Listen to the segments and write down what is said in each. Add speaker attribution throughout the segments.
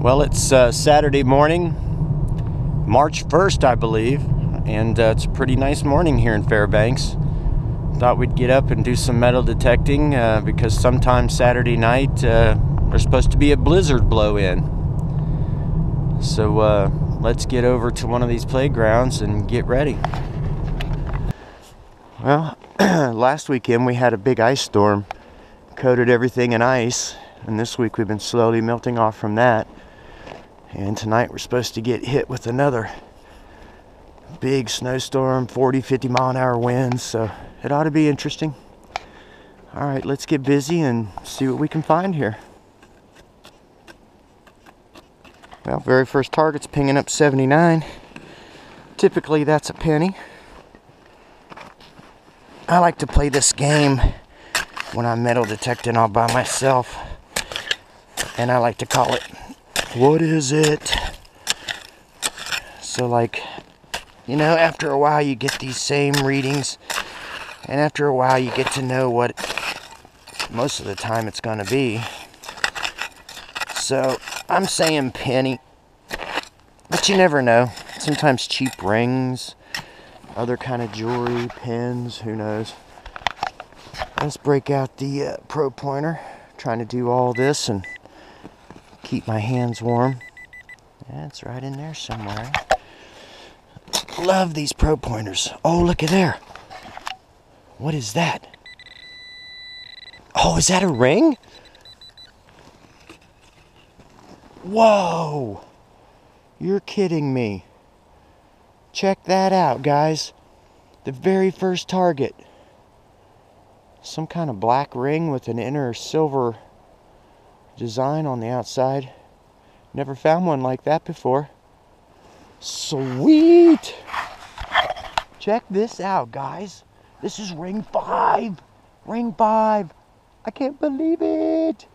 Speaker 1: Well, it's Saturday morning, March 1st, I believe, and it's a pretty nice morning here in Fairbanks. Thought we'd get up and do some metal detecting because sometime Saturday night there's supposed to be a blizzard blow in. So let's get over to one of these playgrounds and get ready. Well, last weekend we had a big ice storm, coated everything in ice, and this week we've been slowly melting off from that. And tonight we're supposed to get hit with another big snowstorm, 40-50 mile an hour winds, so it ought to be interesting. All right, let's get busy and see what we can find here. Well, very first target's pinging up 79. Typically that's a penny. I like to play this game when I'm metal detecting all by myself, and I like to call it, what is it? So, like, you know, after a while you get these same readings, and after a while you get to know what most of the time it's going to be. So I'm saying penny, but you never know. Sometimes cheap rings, other kind of jewelry, pins, who knows. Let's break out the pro pointer, trying to do all this and keep my hands warm. Yeah, it's right in there somewhere. Love these pro pointers. Oh, look at there. What is that? Oh, is that a ring? Whoa! You're kidding me. Check that out, guys. The very first target. Some kind of black ring with an inner silver design on the outside. Never found one like that before. Sweet! Check this out, guys. This is ring 5. Ring 5. I can't believe it.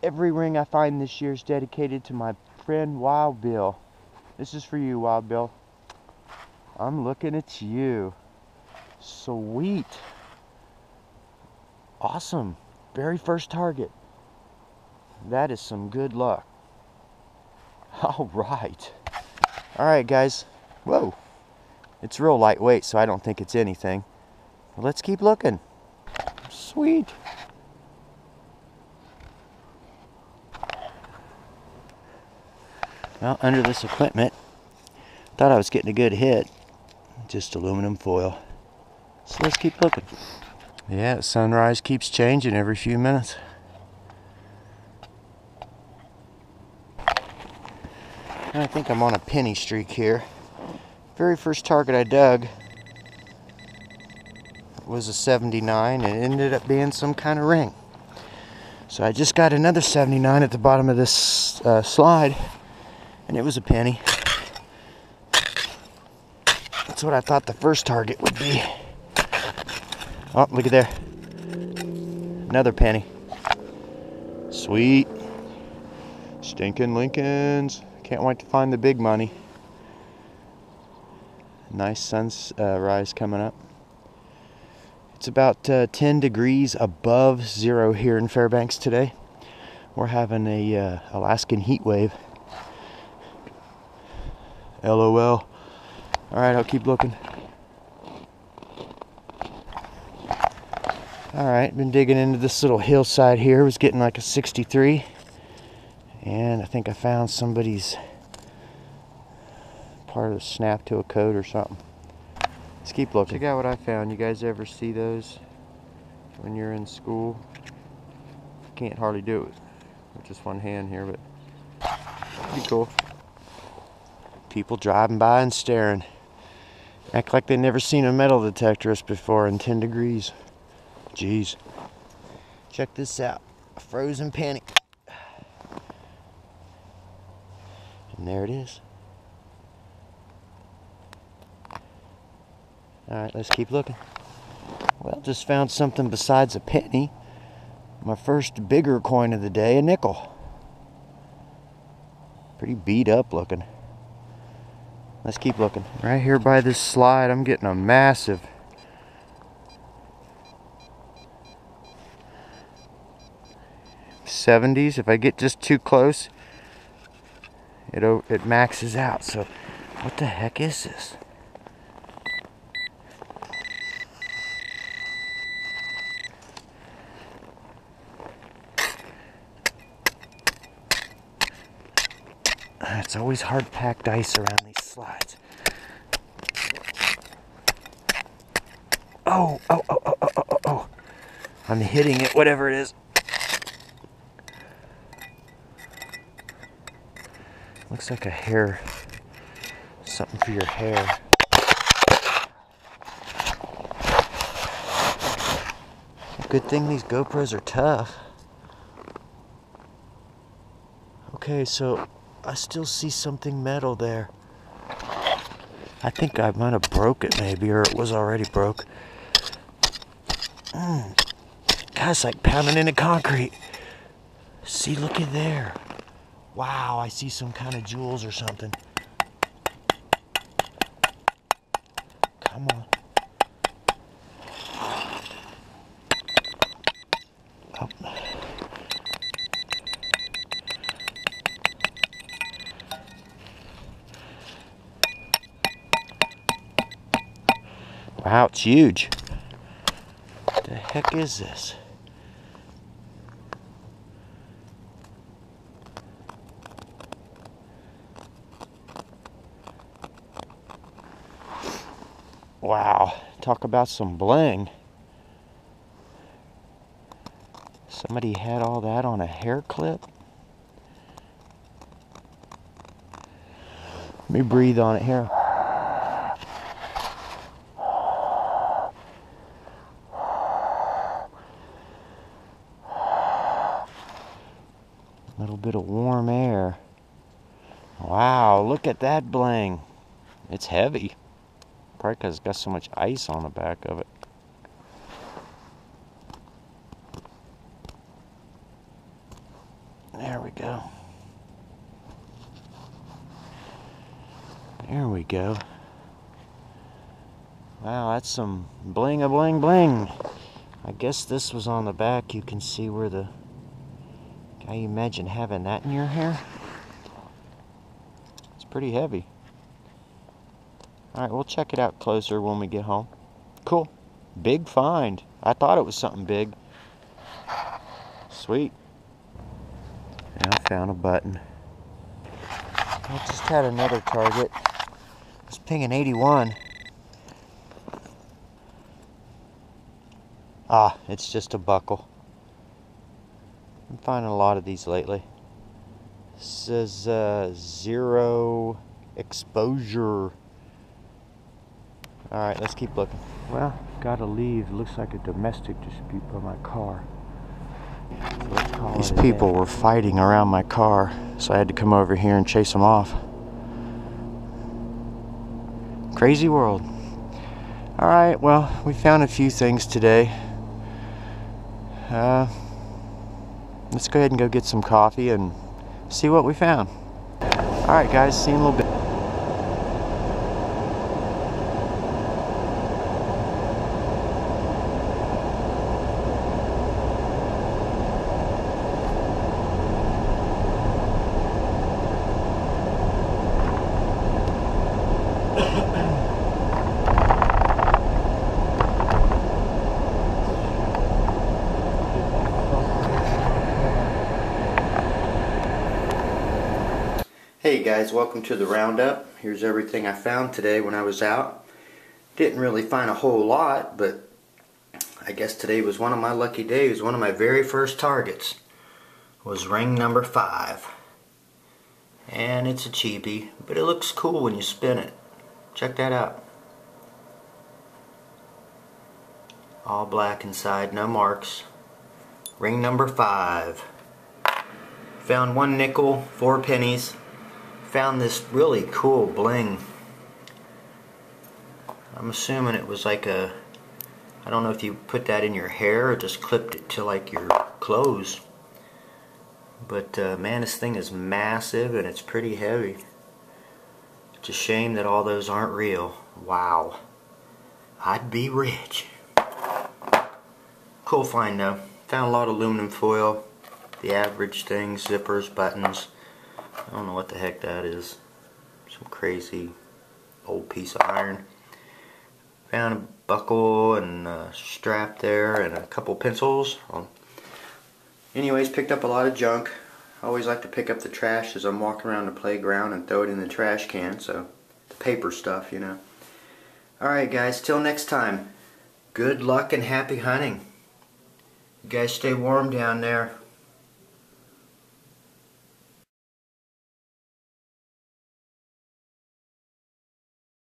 Speaker 1: Every ring I find this year is dedicated to my friend Wild Bill. This is for you, Wild Bill. I'm looking at you. Sweet. Awesome. Very first target. That is some good luck. All right. All right, guys. Whoa. It's real lightweight, so I don't think it's anything. Let's keep looking. Sweet. Well, under this equipment, thought I was getting a good hit. Just aluminum foil. So let's keep looking. Yeah, sunrise keeps changing every few minutes. I think I'm on a penny streak here. Very first target I dug was a 79, and it ended up being some kind of ring. So I just got another 79 at the bottom of this slide, and it was a penny. That's what I thought the first target would be. Oh, look at there. Another penny. Sweet. Stinking Lincolns. Can't wait to find the big money. Nice sunrise coming up. It's about 10 degrees above zero here in Fairbanks today. We're having a Alaskan heat wave. LOL. Alright, I'll keep looking. Alright, been digging into this little hillside here. It was getting like a 63. And I think I found somebody's part of the snap to a coat or something. Let's keep looking. Check out what I found. You guys ever see those when you're in school? Can't hardly do it with just one hand here, but pretty cool. People driving by and staring. Act like they've never seen a metal detectorist before in 10 degrees. Jeez. Check this out. A frozen penny. And there it is. Alright, let's keep looking. Well, just found something besides a penny. My first bigger coin of the day, a nickel. Pretty beat up looking. Let's keep looking. Right here by this slide, I'm getting a massive 70s. If I get just too close, it maxes out. So what the heck is this? It's always hard packed ice around these slides. Oh. I'm hitting it, whatever it is. Looks like a hair, something for your hair. Good thing these GoPros are tough. Okay, so I still see something metal there. I think I might have broke it maybe, or it was already broke. God, it's like pounding into concrete. See, look at there. Wow, I see some kind of jewels or something. Come on. Oh. Wow, it's huge. What the heck is this? Wow, talk about some bling. Somebody had all that on a hair clip. Let me breathe on it here. A little bit of warm air. Wow, look at that bling. It's heavy. Probably because it's got so much ice on the back of it. There we go. There we go. Wow, that's some bling-a-bling-bling. I guess this was on the back. You can see where the... Can you imagine having that in your hair? It's pretty heavy. Alright, we'll check it out closer when we get home. Cool. Big find. I thought it was something big. Sweet. And I found a button. I just had another target. I was pinging 81. Ah, it's just a buckle. I'm finding a lot of these lately. It says 0 exposure. Alright, let's keep looking. Well, gotta leave. Looks like a domestic dispute by my car. So let's call These people were fighting around my car, so I had to come over here and chase them off. Crazy world. Alright, well, we found a few things today. Let's go ahead and go get some coffee and see what we found. Alright guys, see you in a little bit. Hey guys, welcome to the roundup. Here's everything I found today when I was out. Didn't really find a whole lot, but I guess today was one of my lucky days. One of my very first targets was ring number 5. And it's a cheapie, but it looks cool when you spin it. Check that out. All black inside, no marks. Ring number 5. Found 1 nickel, 4 pennies. Found this really cool bling. I'm assuming it was like a, I don't know if you put that in your hair or just clipped it to like your clothes. But man, this thing is massive and it's pretty heavy. It's a shame that all those aren't real. Wow. I'd be rich. Cool find though. Found a lot of aluminum foil. the average things, zippers, buttons. I don't know what the heck that is. Some crazy old piece of iron. Found a buckle and a strap there and a couple pencils. Anyways, picked up a lot of junk. I always like to pick up the trash as I'm walking around the playground and throw it in the trash can, so the paper stuff, you know. Alright guys, till next time, good luck and happy hunting. You guys stay warm down there.